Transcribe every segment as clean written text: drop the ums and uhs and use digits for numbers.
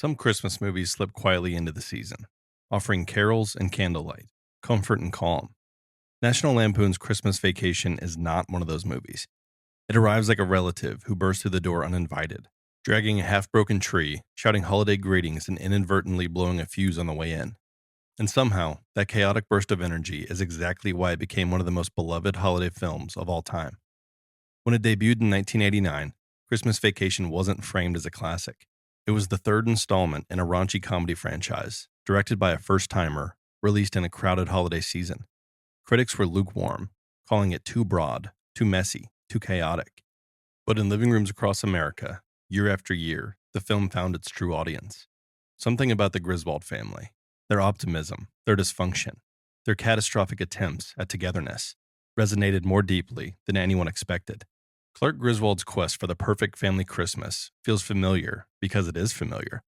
Some Christmas movies slip quietly into the season, offering carols and candlelight, comfort and calm. National Lampoon's Christmas Vacation is not one of those movies. It arrives like a relative who bursts through the door uninvited, dragging a half broken tree, shouting holiday greetings, and inadvertently blowing a fuse on the way in. And somehow, that chaotic burst of energy is exactly why it became one of the most beloved holiday films of all time. When it debuted in 1989, Christmas Vacation wasn't framed as a classic. It was the third installment in a raunchy comedy franchise, directed by a first timer, released in a crowded holiday season. Critics were lukewarm, calling it too broad, too messy, too chaotic. But in living rooms across America, year after year, the film found its true audience. Something about the Griswold family, their optimism, their dysfunction, their catastrophic attempts at togetherness, resonated more deeply than anyone expected. Clark Griswold's quest for the perfect family Christmas feels familiar because it is familiar.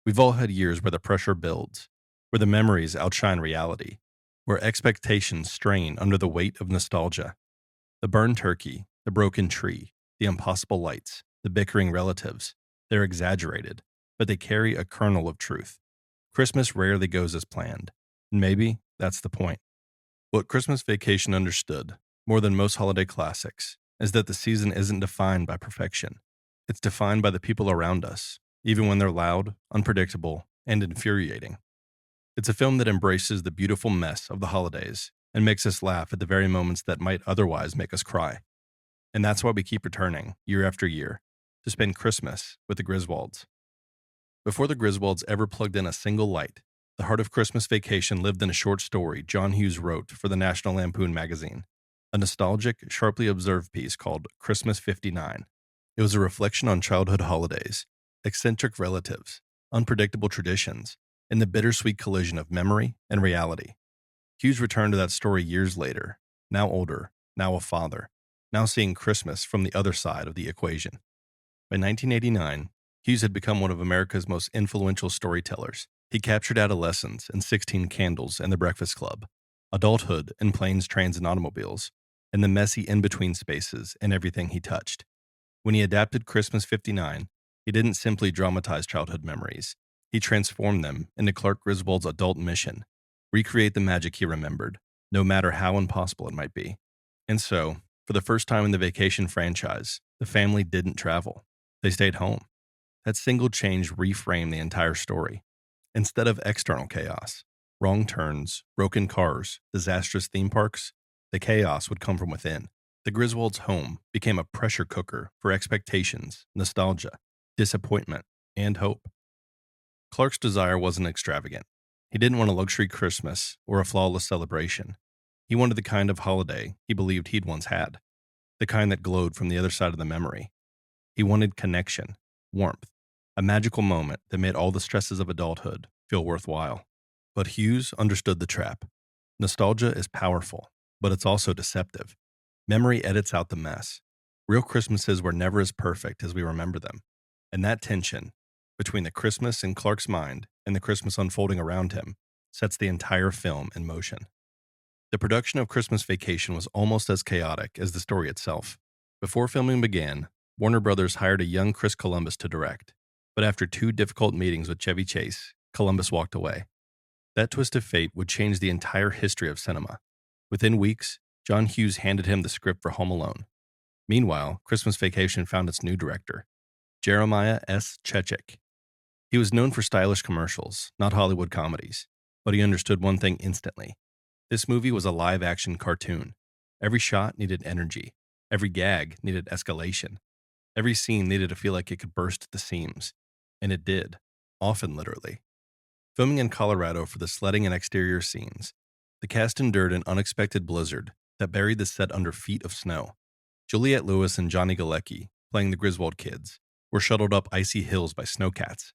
We've all had years where the pressure builds, where the memories outshine reality, where expectations strain under the weight of nostalgia. The burned turkey, the broken tree, the impossible lights, the bickering relatives, they're exaggerated, but they carry a kernel of truth. Christmas rarely goes as planned, and maybe that's the point. What Christmas Vacation understood, more than most holiday classics, is that the season isn't defined by perfection. It's defined by the people around us, even when they're loud, unpredictable, and infuriating. It's a film that embraces the beautiful mess of the holidays and makes us laugh at the very moments that might otherwise make us cry. And that's why we keep returning, year after year, to spend Christmas with the Griswolds. Before the Griswolds ever plugged in a single light, the heart of Christmas Vacation lived in a short story John Hughes wrote for the National Lampoon magazine, a nostalgic, sharply observed piece called Christmas 59. It was a reflection on childhood holidays, eccentric relatives, unpredictable traditions, and the bittersweet collision of memory and reality. Hughes returned to that story years later, now older, now a father, now seeing Christmas from the other side of the equation. By 1989, Hughes had become one of America's most influential storytellers. He captured adolescence in 16 Candles and The Breakfast Club, adulthood in Planes, Trains, and Automobiles, and the messy in-between spaces in everything he touched. When he adapted Christmas 59, he didn't simply dramatize childhood memories. He transformed them into Clark Griswold's adult mission, recreate the magic he remembered, no matter how impossible it might be. And so, for the first time in the Vacation franchise, the family didn't travel. They stayed home. That single change reframed the entire story. Instead of external chaos, wrong turns, broken cars, disastrous theme parks, the chaos would come from within. The Griswolds' home became a pressure cooker for expectations, nostalgia, disappointment, and hope. Clark's desire wasn't extravagant. He didn't want a luxury Christmas or a flawless celebration. He wanted the kind of holiday he believed he'd once had, the kind that glowed from the other side of the memory. He wanted connection, warmth, a magical moment that made all the stresses of adulthood feel worthwhile. But Hughes understood the trap. Nostalgia is powerful, but it's also deceptive. Memory edits out the mess. Real Christmases were never as perfect as we remember them. And that tension, between the Christmas in Clark's mind and the Christmas unfolding around him, sets the entire film in motion. The production of Christmas Vacation was almost as chaotic as the story itself. Before filming began, Warner Brothers hired a young Chris Columbus to direct. But after 2 difficult meetings with Chevy Chase, Columbus walked away. That twist of fate would change the entire history of cinema. Within weeks, John Hughes handed him the script for Home Alone. Meanwhile, Christmas Vacation found its new director, Jeremiah S. Chechik. He was known for stylish commercials, not Hollywood comedies, but he understood one thing instantly. This movie was a live-action cartoon. Every shot needed energy. Every gag needed escalation. Every scene needed to feel like it could burst at the seams. And it did, often literally. Filming in Colorado for the sledding and exterior scenes, the cast endured an unexpected blizzard that buried the set under feet of snow. Juliette Lewis and Johnny Galecki, playing the Griswold kids, were shuttled up icy hills by snowcats.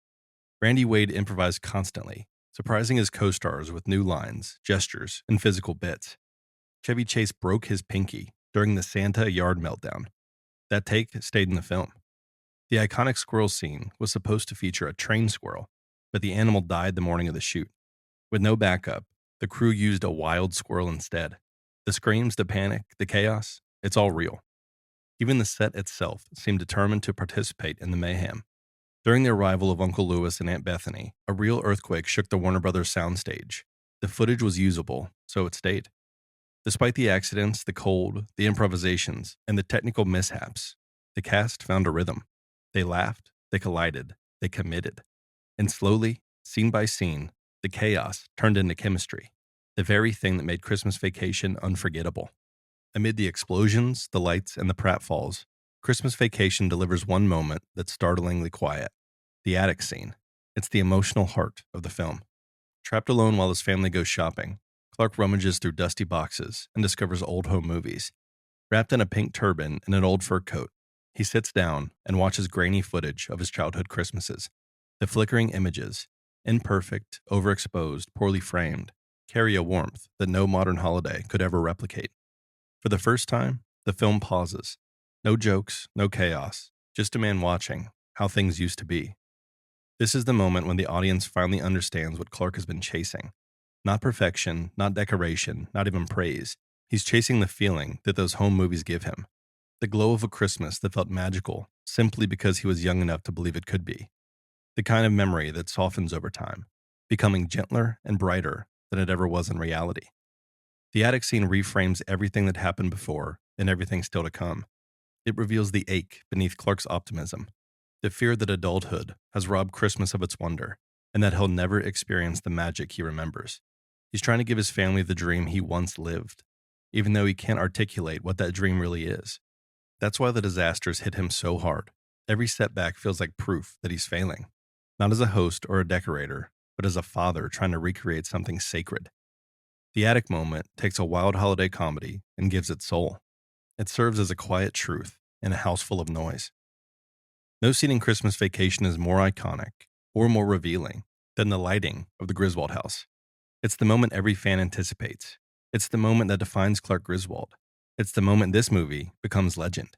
Randy Wade improvised constantly, surprising his co-stars with new lines, gestures, and physical bits. Chevy Chase broke his pinky during the Santa yard meltdown. That take stayed in the film. The iconic squirrel scene was supposed to feature a trained squirrel, but the animal died the morning of the shoot. With no backup, the crew used a wild squirrel instead. The screams, the panic, the chaos, it's all real. Even the set itself seemed determined to participate in the mayhem. During the arrival of Uncle Lewis and Aunt Bethany, a real earthquake shook the Warner Brothers soundstage. The footage was usable, so it stayed. Despite the accidents, the cold, the improvisations, and the technical mishaps, the cast found a rhythm. They laughed, they collided, they committed. And slowly, scene by scene, the chaos turned into chemistry, the very thing that made Christmas Vacation unforgettable. Amid the explosions, the lights, and the pratfalls, Christmas Vacation delivers one moment that's startlingly quiet: the attic scene. It's the emotional heart of the film. Trapped alone while his family goes shopping, Clark rummages through dusty boxes and discovers old home movies. Wrapped in a pink turban and an old fur coat, he sits down and watches grainy footage of his childhood Christmases. The flickering images, imperfect, overexposed, poorly framed, carry a warmth that no modern holiday could ever replicate. For the first time, the film pauses. No jokes, no chaos, just a man watching how things used to be. This is the moment when the audience finally understands what Clark has been chasing. Not perfection, not decoration, not even praise. He's chasing the feeling that those home movies give him. The glow of a Christmas that felt magical simply because he was young enough to believe it could be. The kind of memory that softens over time, becoming gentler and brighter than it ever was in reality. The attic scene reframes everything that happened before and everything still to come. It reveals the ache beneath Clark's optimism, the fear that adulthood has robbed Christmas of its wonder, and that he'll never experience the magic he remembers. He's trying to give his family the dream he once lived, even though he can't articulate what that dream really is. That's why the disasters hit him so hard. Every setback feels like proof that he's failing, not as a host or a decorator, but as a father trying to recreate something sacred. The attic moment takes a wild holiday comedy and gives it soul. It serves as a quiet truth in a house full of noise. No scene in Christmas Vacation is more iconic or more revealing than the lighting of the Griswold house. It's the moment every fan anticipates. It's the moment that defines Clark Griswold. It's the moment this movie becomes legend.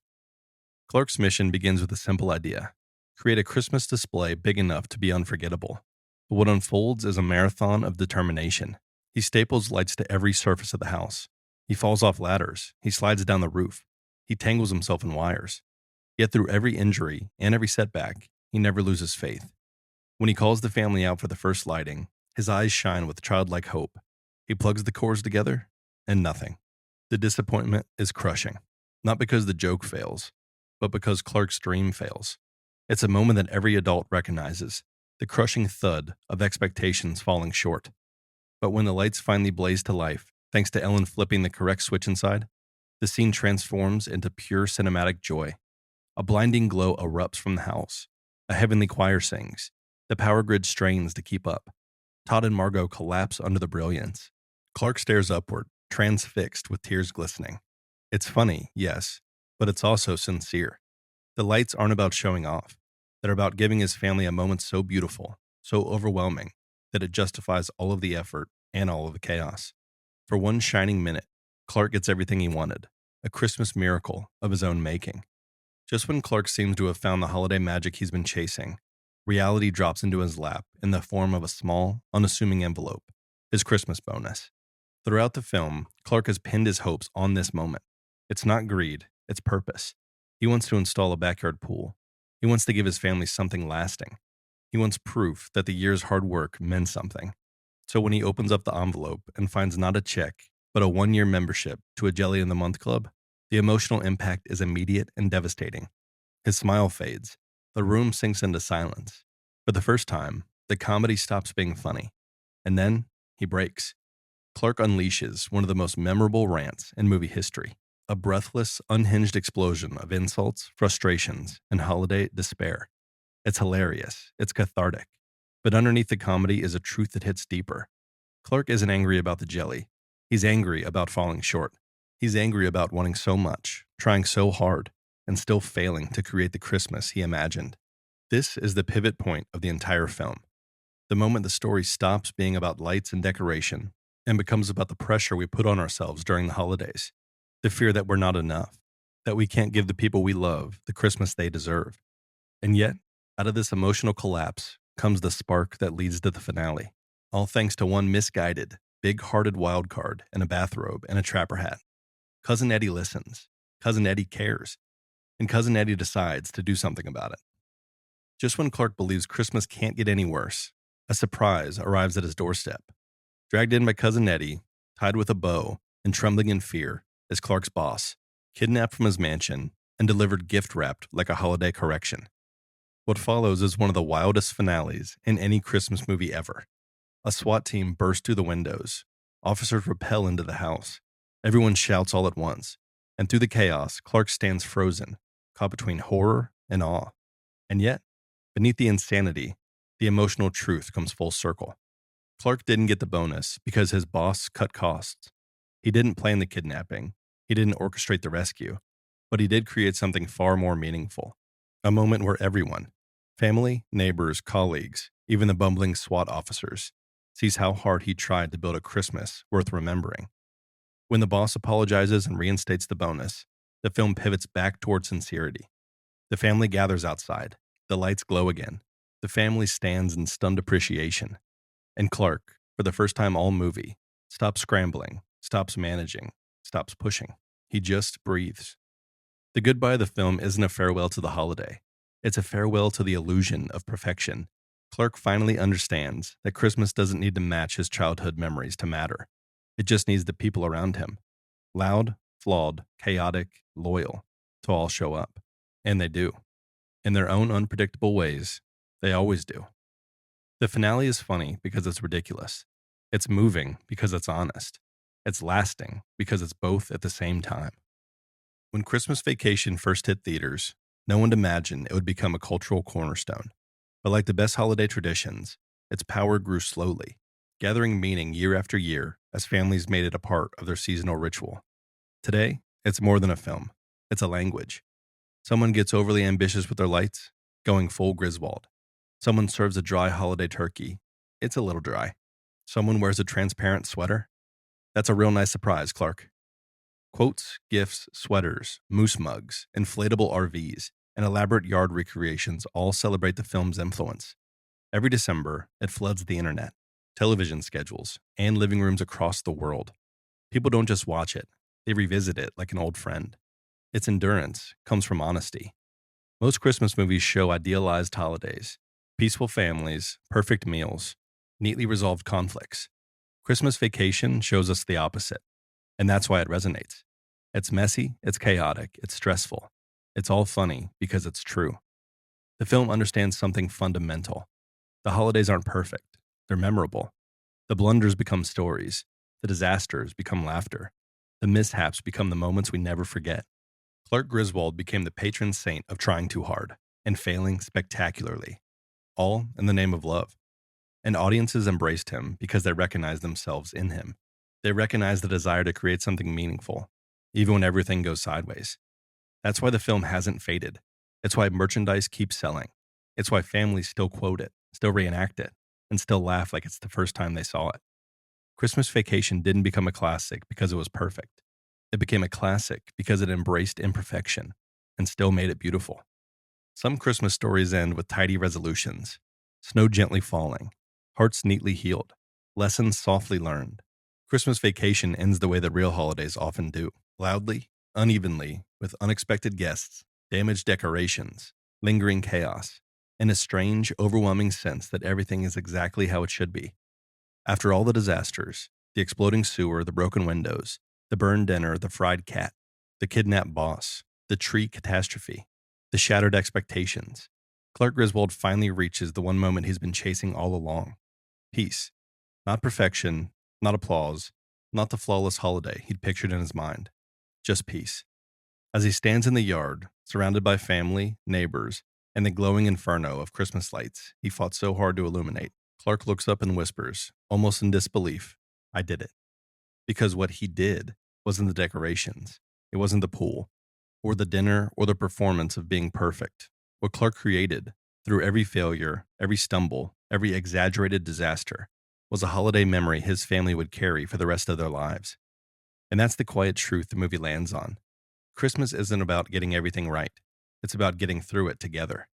Clark's mission begins with a simple idea: create a Christmas display big enough to be unforgettable. But what unfolds is a marathon of determination. He staples lights to every surface of the house. He falls off ladders. He slides down the roof. He tangles himself in wires. Yet through every injury and every setback, he never loses faith. When he calls the family out for the first lighting, his eyes shine with childlike hope. He plugs the cores together, and nothing. The disappointment is crushing, not because the joke fails, but because Clark's dream fails. It's a moment that every adult recognizes, the crushing thud of expectations falling short. But when the lights finally blaze to life, thanks to Ellen flipping the correct switch inside, the scene transforms into pure cinematic joy. A blinding glow erupts from the house. A heavenly choir sings. The power grid strains to keep up. Todd and Margot collapse under the brilliance. Clark stares upward, transfixed with tears glistening. It's funny, yes, but it's also sincere. The lights aren't about showing off. They're about giving his family a moment so beautiful, so overwhelming, that it justifies all of the effort and all of the chaos. For one shining minute, Clark gets everything he wanted, a Christmas miracle of his own making. Just when Clark seems to have found the holiday magic he's been chasing, reality drops into his lap in the form of a small, unassuming envelope, his Christmas bonus. Throughout the film, Clark has pinned his hopes on this moment. It's not greed, it's purpose. He wants to install a backyard pool. He wants to give his family something lasting. He wants proof that the year's hard work meant something. So when he opens up the envelope and finds not a check, but a 1-year membership to a Jelly in the Month club, the emotional impact is immediate and devastating. His smile fades. The room sinks into silence. For the first time, the comedy stops being funny. And then, he breaks. Clark unleashes one of the most memorable rants in movie history. A breathless, unhinged explosion of insults, frustrations, and holiday despair. It's hilarious. It's cathartic. But underneath the comedy is a truth that hits deeper. Clark isn't angry about the jelly. He's angry about falling short. He's angry about wanting so much, trying so hard, and still failing to create the Christmas he imagined. This is the pivot point of the entire film. The moment the story stops being about lights and decoration and becomes about the pressure we put on ourselves during the holidays. The fear that we're not enough, that we can't give the people we love the Christmas they deserve. And yet, out of this emotional collapse comes the spark that leads to the finale, all thanks to one misguided, big-hearted wild card in a bathrobe and a trapper hat. Cousin Eddie listens, Cousin Eddie cares, and Cousin Eddie decides to do something about it. Just when Clark believes Christmas can't get any worse, a surprise arrives at his doorstep. Dragged in by cousin Eddie, tied with a bow, and trembling in fear, is Clark's boss, kidnapped from his mansion and delivered gift wrapped like a holiday correction. What follows is one of the wildest finales in any Christmas movie ever. A SWAT team bursts through the windows. Officers rappel into the house. Everyone shouts all at once. And through the chaos, Clark stands frozen, caught between horror and awe. And yet, beneath the insanity, the emotional truth comes full circle. Clark didn't get the bonus because his boss cut costs. He didn't plan the kidnapping. He didn't orchestrate the rescue. But he did create something far more meaningful. A moment where everyone, family, neighbors, colleagues, even the bumbling SWAT officers, sees how hard he tried to build a Christmas worth remembering. When the boss apologizes and reinstates the bonus, the film pivots back toward sincerity. The family gathers outside. The lights glow again. The family stands in stunned appreciation. And Clark, for the first time all movie, stops scrambling, stops managing, stops pushing. He just breathes. The goodbye of the film isn't a farewell to the holiday. It's a farewell to the illusion of perfection. Clark finally understands that Christmas doesn't need to match his childhood memories to matter. It just needs the people around him. Loud, flawed, chaotic, loyal, to all show up. And they do. In their own unpredictable ways, they always do. The finale is funny because it's ridiculous. It's moving because it's honest. It's lasting because it's both at the same time. When Christmas Vacation first hit theaters, no one imagined it would become a cultural cornerstone. But like the best holiday traditions, its power grew slowly, gathering meaning year after year as families made it a part of their seasonal ritual. Today, it's more than a film. It's a language. Someone gets overly ambitious with their lights, going full Griswold. Someone serves a dry holiday turkey. It's a little dry. Someone wears a transparent sweater. That's a real nice surprise, Clark. Quotes, gifts, sweaters, moose mugs, inflatable RVs, and elaborate yard recreations all celebrate the film's influence. Every December, it floods the internet, television schedules, and living rooms across the world. People don't just watch it, they revisit it like an old friend. Its endurance comes from honesty. Most Christmas movies show idealized holidays, peaceful families, perfect meals, neatly resolved conflicts. Christmas Vacation shows us the opposite, and that's why it resonates. It's messy, it's chaotic, it's stressful. It's all funny because it's true. The film understands something fundamental. The holidays aren't perfect, they're memorable. The blunders become stories, the disasters become laughter, the mishaps become the moments we never forget. Clark Griswold became the patron saint of trying too hard and failing spectacularly, all in the name of love. And audiences embraced him because they recognized themselves in him. They recognized the desire to create something meaningful, even when everything goes sideways. That's why the film hasn't faded. It's why merchandise keeps selling. It's why families still quote it, still reenact it, and still laugh like it's the first time they saw it. Christmas Vacation didn't become a classic because it was perfect. It became a classic because it embraced imperfection and still made it beautiful. Some Christmas stories end with tidy resolutions, snow gently falling, hearts neatly healed, lessons softly learned. Christmas Vacation ends the way that real holidays often do, loudly, unevenly, with unexpected guests, damaged decorations, lingering chaos, and a strange, overwhelming sense that everything is exactly how it should be. After all the disasters, the exploding sewer, the broken windows, the burned dinner, the fried cat, the kidnapped boss, the tree catastrophe, the shattered expectations, Clark Griswold finally reaches the one moment he's been chasing all along. Peace. Not perfection, not applause, not the flawless holiday he'd pictured in his mind. Just peace. As he stands in the yard, surrounded by family, neighbors, and the glowing inferno of Christmas lights he fought so hard to illuminate, Clark looks up and whispers, almost in disbelief, "I did it." Because what he did wasn't the decorations, it wasn't the pool, or the dinner, or the performance of being perfect. What Clark created, through every failure, every stumble, every exaggerated disaster, was a holiday memory his family would carry for the rest of their lives. And that's the quiet truth the movie lands on. Christmas isn't about getting everything right. It's about getting through it together.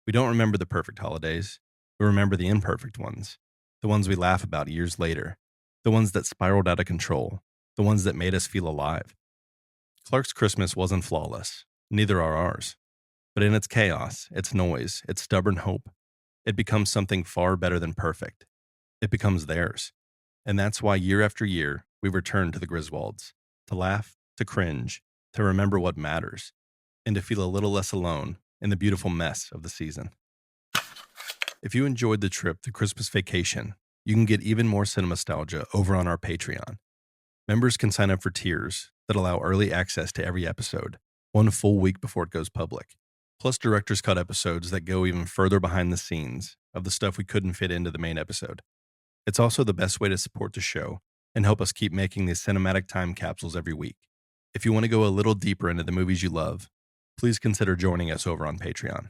We don't remember the perfect holidays. We remember the imperfect ones, the ones we laugh about years later, the ones that spiraled out of control, the ones that made us feel alive. Clark's Christmas wasn't flawless. Neither are ours. But in its chaos, its noise, its stubborn hope, it becomes something far better than perfect. It becomes theirs. And that's why year after year, we return to the Griswolds to laugh, to cringe, to remember what matters, and to feel a little less alone in the beautiful mess of the season. If you enjoyed the trip through Christmas Vacation, you can get even more Cinemastalgia over on our Patreon. Members can sign up for tiers that allow early access to every episode, one full week before it goes public, plus director's cut episodes that go even further behind the scenes of the stuff we couldn't fit into the main episode. It's also the best way to support the show and help us keep making these cinematic time capsules every week. If you want to go a little deeper into the movies you love, please consider joining us over on Patreon.